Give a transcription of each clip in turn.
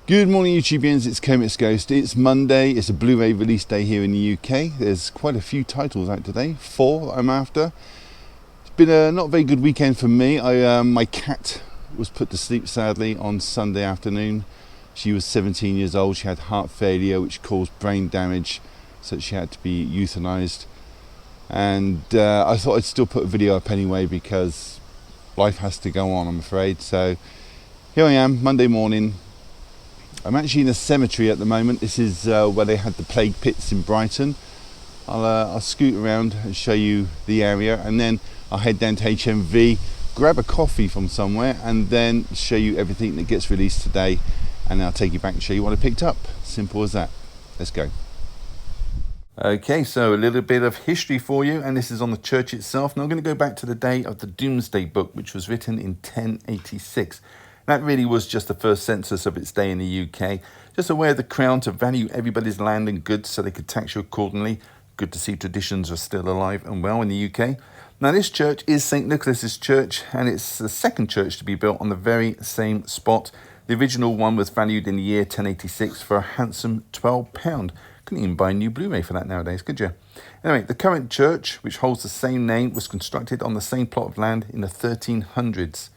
Good morning YouTubians, it's Comet's Ghost. It's Monday, it's a Blu-ray release day here in the UK. There's quite a few titles out today, 4 I'm after. It's been a not very good weekend for me. My cat was put to sleep sadly on Sunday afternoon. She was 17 years old, she had heart failure which caused brain damage, so she had to be euthanized. And I thought I'd still put a video up anyway because life has to go on, I'm afraid. So here I am, Monday morning. I'm actually in a cemetery at the moment. This is where they had the plague pits in Brighton. I'll scoot around and show you the area, and then I'll head down to HMV, grab a coffee from somewhere, and then show you everything that gets released today, and then I'll take you back and show you what I picked up. Simple as that. Let's go. Okay, so a little bit of history for you, and this is on the church itself. Now I'm going to go back to the day of the Domesday Book, which was written in 1086. That really was just the first census of its day in the UK. Just a way of the crown to value everybody's land and goods so they could tax you accordingly. Good to see traditions are still alive and well in the UK. Now this church is St. Nicholas's Church, and it's the second church to be built on the very same spot. The original one was valued in the year 1086 for a handsome £12. Couldn't even buy a new Blu-ray for that nowadays, could you? Anyway, the current church, which holds the same name, was constructed on the same plot of land in the 1300s.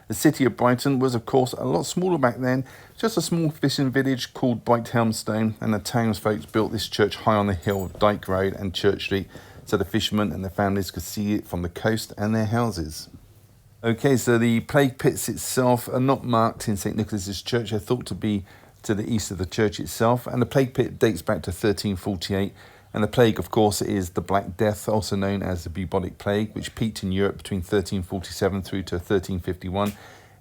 The city of Brighton was, of course, a lot smaller back then, just a small fishing village called Brighthelmstone, and the townsfolk built this church high on the hill of Dyke Road and Church Street, so the fishermen and their families could see it from the coast and their houses. Okay, so the plague pits itself are not marked in St. Nicholas's Church. They're thought to be to the east of the church itself, and the plague pit dates back to 1348. And the plague, of course, is the Black Death, also known as the bubonic plague, which peaked in Europe between 1347 through to 1351.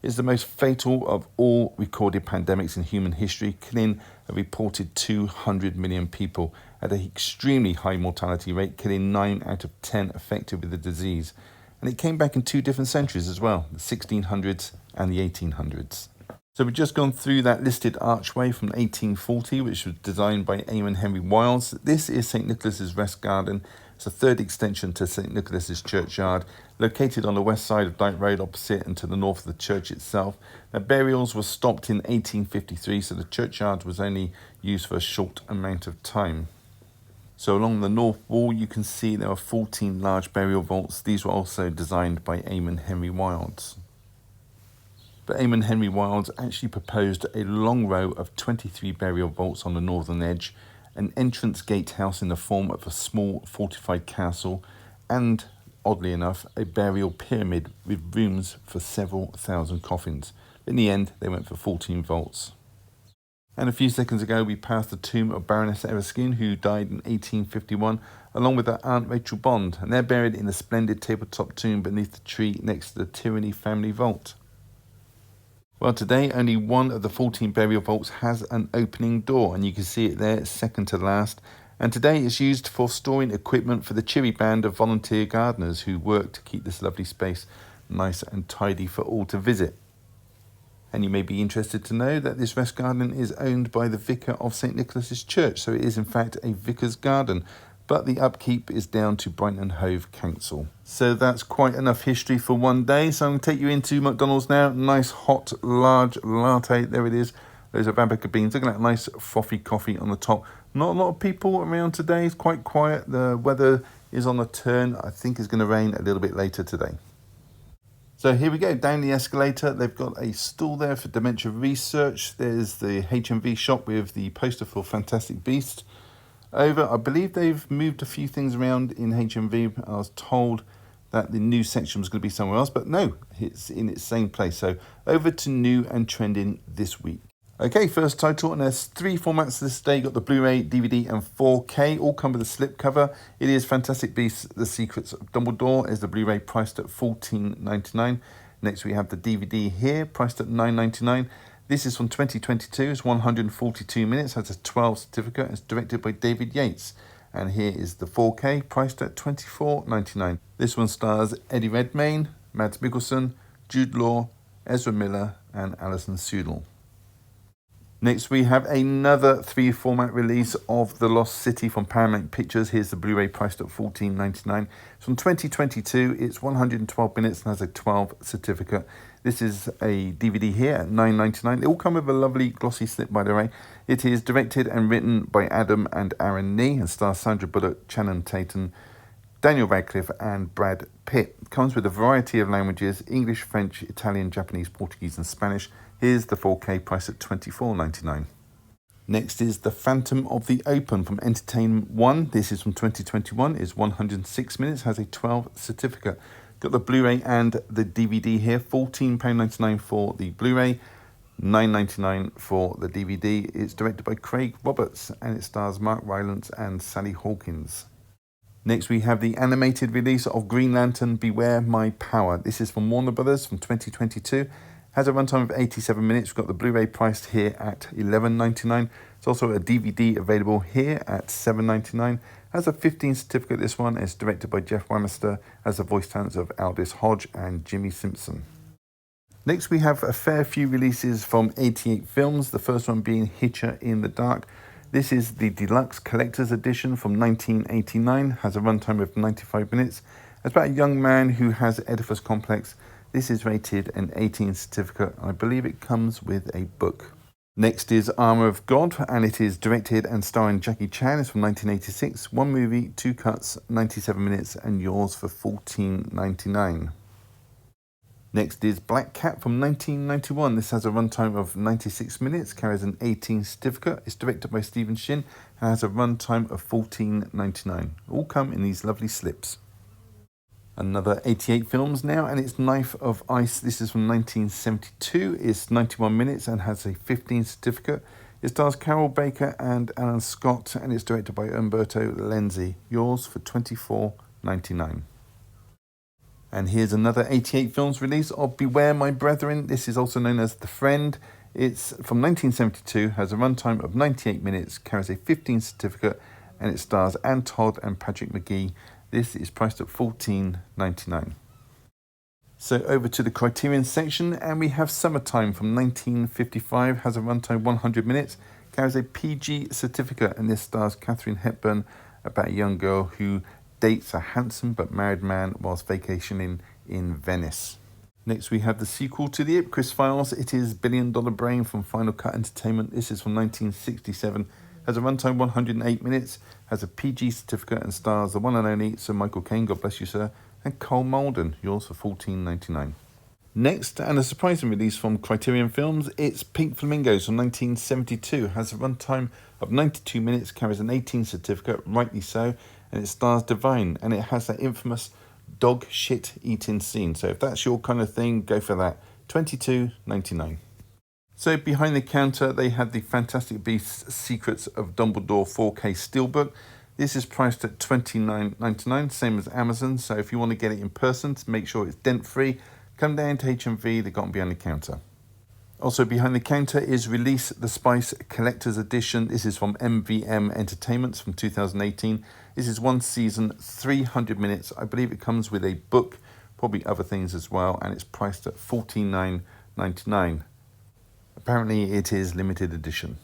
Is the most fatal of all recorded pandemics in human history, killing a reported 200 million people at an extremely high mortality rate, killing 9 out of 10 affected with the disease. And it came back in 2 different centuries as well, the 1600s and the 1800s. So we've just gone through that listed archway from 1840, which was designed by Eamon Henry Wiles. This is St. Nicholas's Rest Garden. It's a third extension to St. Nicholas's Churchyard, located on the west side of Dyke Road opposite and to the north of the church itself. Now, burials were stopped in 1853, so the churchyard was only used for a short amount of time. So along the north wall, you can see there are 14 large burial vaults. These were also designed by Eamon Henry Wiles. But Eamon Henry Wiles actually proposed a long row of 23 burial vaults on the northern edge, an entrance gatehouse in the form of a small fortified castle, and, oddly enough, a burial pyramid with rooms for several thousand coffins. In the end, they went for 14 vaults. And a few seconds ago, we passed the tomb of Baroness Erskine, who died in 1851, along with her aunt Rachel Bond, and they're buried in a splendid tabletop tomb beneath the tree next to the Tyranny family vault. Well, today only one of the 14 burial vaults has an opening door, and you can see it there, second to last. And today it's used for storing equipment for the cheery band of volunteer gardeners who work to keep this lovely space nice and tidy for all to visit. And you may be interested to know that this rest garden is owned by the vicar of St. Nicholas's Church, so it is in fact a vicar's garden. But the upkeep is down to Brighton and Hove Council. So that's quite enough history for one day. So I'm going to take you into McDonald's now. Nice hot large latte. There it is. Those are Arabica beans. Look at that nice frothy coffee on the top. Not a lot of people around today. It's quite quiet. The weather is on the turn. I think it's going to rain a little bit later today. So here we go, down the escalator. They've got a stall there for dementia research. There's the HMV shop with the poster for Fantastic Beasts. Over, I believe they've moved a few things around in HMV. I was told that the new section was going to be somewhere else, but no, it's in its same place. So over to new and trending this week. Okay, first title, and there's 3 formats this day. Got the Blu-ray, DVD and 4K, all come with a slipcover. It is Fantastic Beasts, The Secrets of Dumbledore, is the Blu-ray priced at $14.99. Next we have the DVD here, priced at $9.99. This is from 2022, it's 142 minutes, has a 12 certificate, it's directed by David Yates. And here is the 4K, priced at $24.99. This one stars Eddie Redmayne, Mads Mikkelsen, Jude Law, Ezra Miller and Alison Sudol. Next, we have another 3-format release of The Lost City from Paramount Pictures. Here's the Blu-ray priced at $14.99. It's from 2022. It's 112 minutes and has a 12 certificate. This is a DVD here at $9.99. They all come with a lovely glossy slip, by the way. It is directed and written by Adam and Aaron Nee and stars Sandra Bullock, Channing Tatum, Daniel Radcliffe and Brad Pitt. It comes with a variety of languages: English, French, Italian, Japanese, Portuguese and Spanish. Here's the 4K price at $24.99. Next is The Phantom of the Open from Entertainment One. This is from 2021. It's 106 minutes, has a 12 certificate. Got the Blu-ray and the DVD here. £14.99 for the Blu-ray, $9.99 for the DVD. It's directed by Craig Roberts and it stars Mark Rylance and Sally Hawkins. Next, we have the animated release of Green Lantern Beware My Power. This is from Warner Brothers from 2022. Has a runtime of 87 minutes. We've got the Blu-ray priced here at $11.99. It's also a DVD available here at $7.99. Has a 15 certificate, this one. It's directed by Jeff Wamister, has the voice talents of Aldous Hodge and Jimmy Simpson. Next, we have a fair few releases from 88 Films. The first one being Hitcher in the Dark. This is the deluxe collector's edition from 1989. Has a runtime of 95 minutes. It's about a young man who has Oedipus complex. This is rated an 18 certificate. I believe it comes with a book. Next is Armour of God, and it is directed and starring Jackie Chan. It's from 1986. One movie, 2 cuts, 97 minutes, and yours for $14.99. Next is Black Cat from 1991. This has a runtime of 96 minutes, carries an 18 certificate. It's directed by Stephen Shin and has a runtime of $14.99. All come in these lovely slips. Another 88 Films now, and it's Knife of Ice. This is from 1972. It's 91 minutes and has a 15 certificate. It stars Carol Baker and Alan Scott, and it's directed by Umberto Lenzi. Yours for $24.99. And here's another 88 Films release of Beware My Brethren. This is also known as The Friend. It's from 1972, has a runtime of 98 minutes, carries a 15 certificate, and it stars Ann Todd and Patrick McGee. This is priced at $14.99. So over to the Criterion section, and we have Summertime from 1955, has a runtime 100 minutes, carries a PG certificate, and this stars Katharine Hepburn about a young girl who dates a handsome but married man whilst vacationing in Venice. Next, we have the sequel to the Ipcris Files. It is Billion Dollar Brain from Final Cut Entertainment. This is from 1967. Has a runtime 108 minutes, has a PG certificate, and stars the one and only Sir Michael Caine, God bless you, sir, and Cole Malden. Yours for $14.99. Next, and a surprising release from Criterion Films, it's Pink Flamingos from 1972. Has a runtime of 92 minutes, carries an 18 certificate, rightly so, and it stars Divine, and it has that infamous dog shit eating scene. So if that's your kind of thing, go for that. $22.99. So behind the counter, they had the Fantastic Beasts Secrets of Dumbledore 4K Steelbook. This is priced at $29.99, same as Amazon. So if you want to get it in person, to make sure it's dent-free, come down to HMV, they've got them behind the counter. Also behind the counter is Release the Spice Collector's Edition. This is from MVM Entertainments from 2018. This is one season, 300 minutes. I believe it comes with a book, probably other things as well, and it's priced at $49.99. Apparently it is limited edition.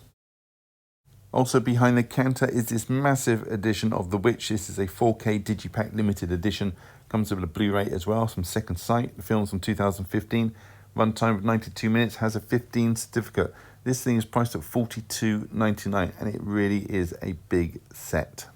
Also behind the counter is this massive edition of The Witch. This is a 4K Digipack limited edition. Comes with a Blu-ray as well from Second Sight. The film's from 2015. Runtime of 92 minutes. Has a 15 certificate. This thing is priced at $42.99 and it really is a big set.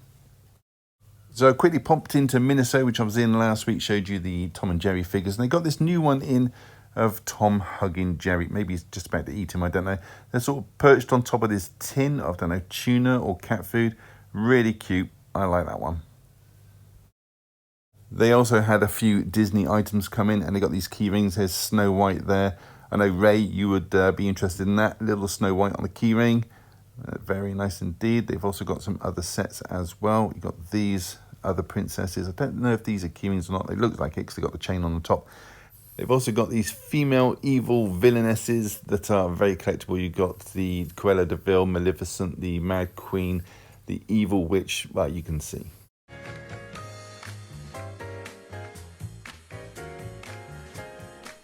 So I quickly popped into Minnesota, which I was in last week, showed you the Tom and Jerry figures. And they got this new one in of Tom hugging Jerry. Maybe he's just about to eat him, I don't know. They're sort of perched on top of this tin of, I don't know, tuna or cat food. Really cute. I like that one. They also had a few Disney items come in, and they got these key rings. There's Snow White there. I know, Ray, you would be interested in that. Little Snow White on the key ring. Very nice indeed. They've also got some other sets as well. You've got these other princesses. I don't know if these are key rings or not. They look like it because they've got the chain on the top. They've also got these female evil villainesses that are very collectible. You've got the Cruella de Vil, Maleficent, the Mad Queen, the Evil Witch. Well, you can see.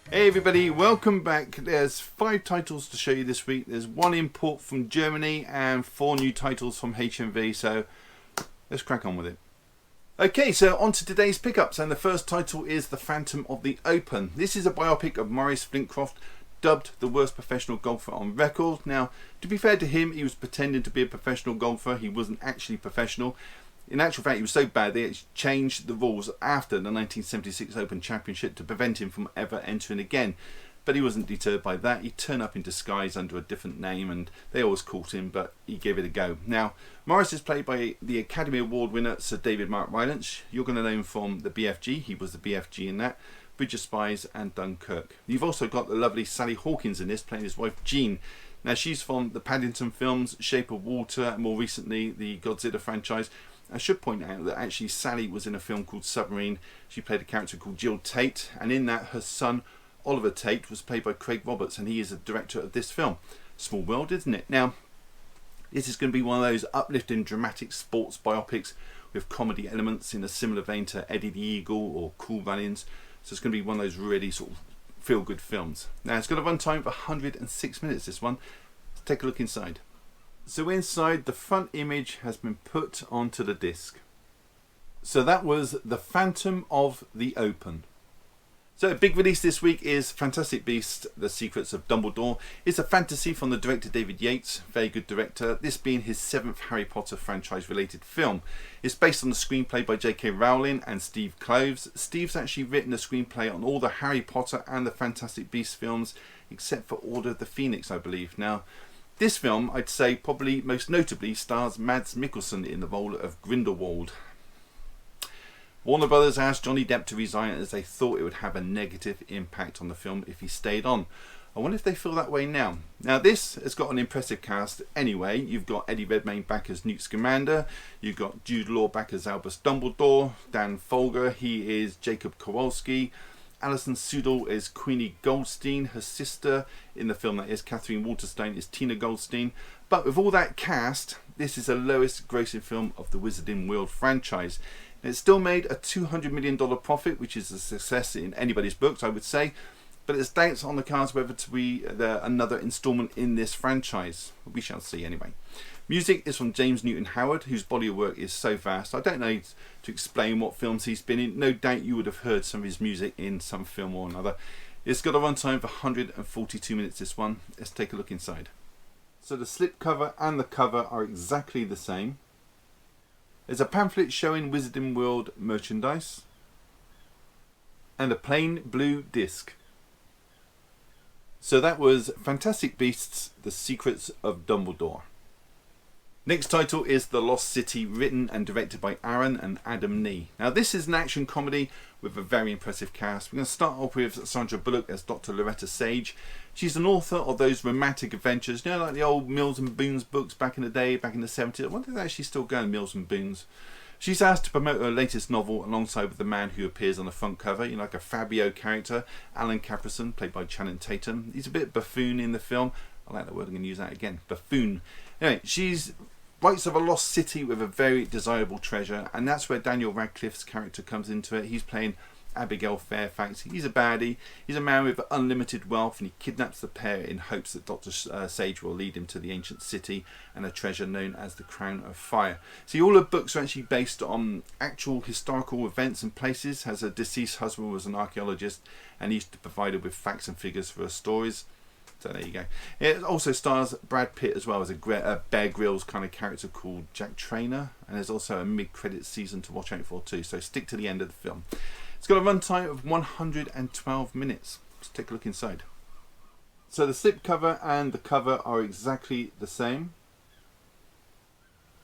Hey everybody, welcome back. There's 5 titles to show you this week. There's 1 import from Germany and 4 new titles from HMV, so let's crack on with it. Okay, so on to today's pickups, and the first title is The Phantom of the Open. This is a biopic of Maurice Flintcroft, dubbed the worst professional golfer on record. Now, to be fair to him, he was pretending to be a professional golfer. He wasn't actually professional. In actual fact, he was so bad they actually changed the rules after the 1976 Open Championship to prevent him from ever entering again. But he wasn't deterred by that. He turned up in disguise under a different name and they always caught him, but he gave it a go. Now, Maurice is played by the Academy Award winner Sir David Mark Rylance. You're going to know him from the BFG. He was the BFG in that. Bridge of Spies and Dunkirk. You've also got the lovely Sally Hawkins in this, playing his wife Jean. Now, she's from the Paddington films, Shape of Water, and more recently the Godzilla franchise. I should point out that actually Sally was in a film called Submarine. She played a character called Jill Tate, and in that her son Oliver Tate was played by Craig Roberts, and he is the director of this film. Small world, isn't it? Now, this is going to be one of those uplifting dramatic sports biopics with comedy elements in a similar vein to Eddie the Eagle or Cool Runnings. So it's going to be one of those really sort of feel-good films. Now, it's got a runtime of 106 minutes, this one. Let's take a look inside. So inside, the front image has been put onto the disc. So that was The Phantom of the Open. So a big release this week is Fantastic Beasts: The Secrets of Dumbledore. It's a fantasy from the director David Yates, very good director, this being his 7th Harry Potter franchise related film. It's based on the screenplay by J.K. Rowling and Steve Kloves. Steve's actually written a screenplay on all the Harry Potter and the Fantastic Beasts films except for Order of the Phoenix, I believe. Now, this film, I'd say, probably most notably stars Mads Mikkelsen in the role of Grindelwald. Warner Brothers asked Johnny Depp to resign as they thought it would have a negative impact on the film if he stayed on. I wonder if they feel that way now. Now, this has got an impressive cast anyway. You've got Eddie Redmayne back as Newt Scamander. You've got Jude Law back as Albus Dumbledore. Dan Folger, he is Jacob Kowalski. Alison Sudol is Queenie Goldstein. Her sister in the film, that is Catherine Waterstone, is Tina Goldstein. But with all that cast, this is the lowest grossing film of the Wizarding World franchise. It still made a $200 million profit, which is a success in anybody's books, I would say. But there's doubts on the cards whether to be another instalment in this franchise. We shall see anyway. Music is from James Newton Howard, whose body of work is so vast. I don't know to explain what films he's been in. No doubt you would have heard some of his music in some film or another. It's got a runtime of 142 minutes, this one. Let's take a look inside. So the slipcover and the cover are exactly the same. There's a pamphlet showing Wizarding World merchandise and a plain blue disc. So that was Fantastic Beasts: The Secrets of Dumbledore. Next title is The Lost City, written and directed by Aaron and Adam Nee. Now, this is an action comedy with a very impressive cast. We're going to start off with Sandra Bullock as Dr. Loretta Sage. She's an author of those romantic adventures, you know, like the old Mills and Boons books back in the day, back in the 70s. I wonder if they're actually still going, Mills and Boons. She's asked to promote her latest novel alongside with the man who appears on the front cover, you know, like a Fabio character, Alan Caprison, played by Channing Tatum. He's a bit buffoon in the film. I like that word, I'm going to use that again, buffoon. Anyway, she's writes of a lost city with a very desirable treasure, and that's where Daniel Radcliffe's character comes into it. He's playing Abigail Fairfax. He's a baddie. He's a man with unlimited wealth, and he kidnaps the pair in hopes that Dr. Sage will lead him to the ancient city and a treasure known as the Crown of Fire. See, all her books are actually based on actual historical events and places. Has a deceased husband was an archaeologist, and he used to provide her with facts and figures for her stories. So there you go. It also stars Brad Pitt as well as a Bear Grylls kind of character called Jack Traynor, and there's also a mid-credit season to watch out for too, so stick to the end of the film. It's got a runtime of 112 minutes. Let's take a look inside. So the slipcover and the cover are exactly the same,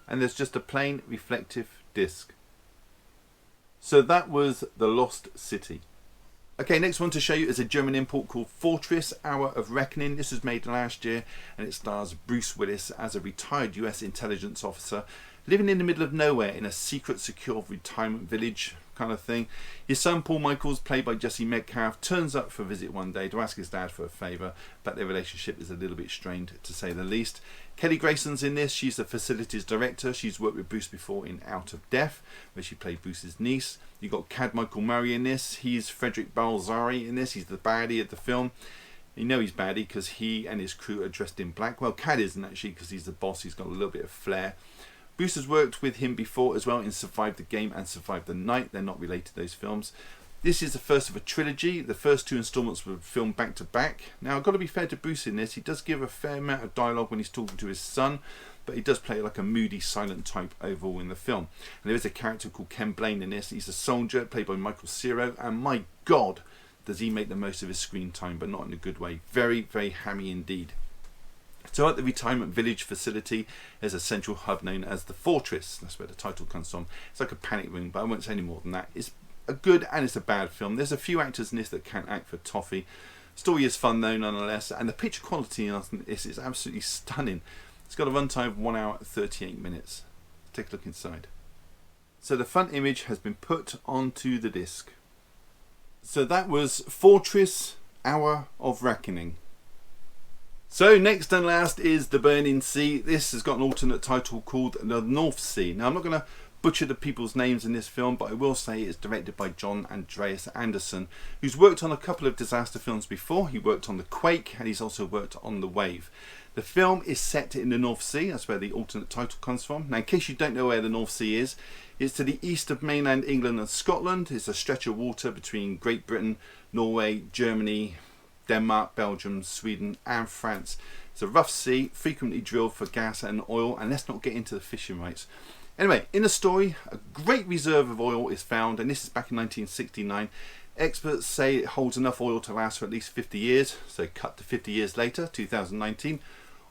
and there's just a plain reflective disc. So that was The Lost City. Okay, next one to show you is a German import called Fortress: Hour of Reckoning. This was made last year, and it stars Bruce Willis as a retired US intelligence officer living in the middle of nowhere in a secret, secure retirement village. kind of thing. His son Paul Michaels, played by Jesse Metcalfe, turns up for a visit one day to ask his dad for a favour, but their relationship is a little bit strained, to say the least. Kelly Grayson's in this. She's the facilities director. She's worked with Bruce before in Out of Death, where she played Bruce's niece. You've got Cad Michael Murray in this. He's Frederick Balzari in this. He's the baddie of the film. You know he's baddie because he and his crew are dressed in black. Well, Cad isn't actually, because he's the boss. He's got a little bit of flair. Bruce has worked with him before as well in Survive the Game and Survive the Night. They're not related, those films. This is the first of a trilogy. The first two installments were filmed back to back. Now, I've got to be fair to Bruce in this. He does give a fair amount of dialogue when he's talking to his son, but he does play like a moody, silent type overall in the film. And there is a character called Ken Blaine in this. He's a soldier played by Michael Cero, and my God, does he make the most of his screen time, but not in a good way. Very, very hammy indeed. So at the retirement village facility, there's a central hub known as the Fortress. That's where the title comes from. It's like a panic room, but I won't say any more than that. It's a good and it's a bad film. There's a few actors in this that can't act for toffee. Story is fun though, nonetheless, and the picture quality in this is absolutely stunning. It's got a runtime of 1 hour 38 minutes. Take a look inside. So the front image has been put onto the disc. So that was Fortress, Hour of Reckoning. So next and last is The Burning Sea. This has got an alternate title called The North Sea. Now I'm not going to butcher the people's names in this film, but I will say it's directed by John Andreas Anderson, who's worked on a couple of disaster films before. He worked on The Quake and he's also worked on The Wave. The film is set in the North Sea. That's where the alternate title comes from. Now in case you don't know where the North Sea is, it's to the east of mainland England and Scotland. It's a stretch of water between Great Britain, Norway, Germany, Denmark, Belgium, Sweden and France. It's a rough sea, frequently drilled for gas and oil, and let's not get into the fishing rights. Anyway, in the story, a great reserve of oil is found, and this is back in 1969. Experts say it holds enough oil to last for at least 50 years, so cut to 50 years later, 2019.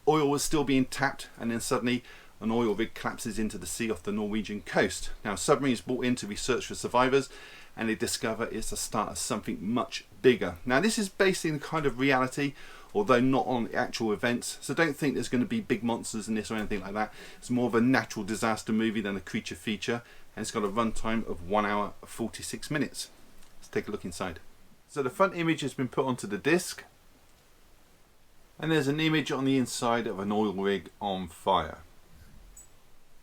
Oil was still being tapped, and then suddenly an oil rig collapses into the sea off the Norwegian coast. Now, submarines brought in to research for survivors, and they discover it's the start of something much bigger. Now, this is based in kind of reality, although not on actual events, so don't think there's going to be big monsters in this or anything like that. It's more of a natural disaster movie than a creature feature, and it's got a runtime of 1 hour 46 minutes. Let's take a look inside. So the front image has been put onto the disc, and there's an image on the inside of an oil rig on fire.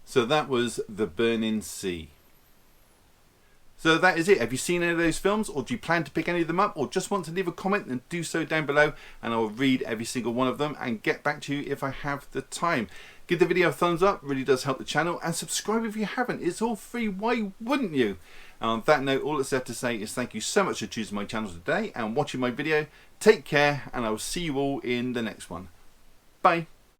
So that was The Burning Sea. So that is it. Have you seen any of those films, or do you plan to pick any of them up, or just want to leave a comment? Then do so down below and I will read every single one of them and get back to you if I have the time. Give the video a thumbs up, really does help the channel, and subscribe if you haven't. It's all free, why wouldn't you? And on that note, all that's left to say is thank you so much for choosing my channel today and watching my video. Take care, and I will see you all in the next one. Bye.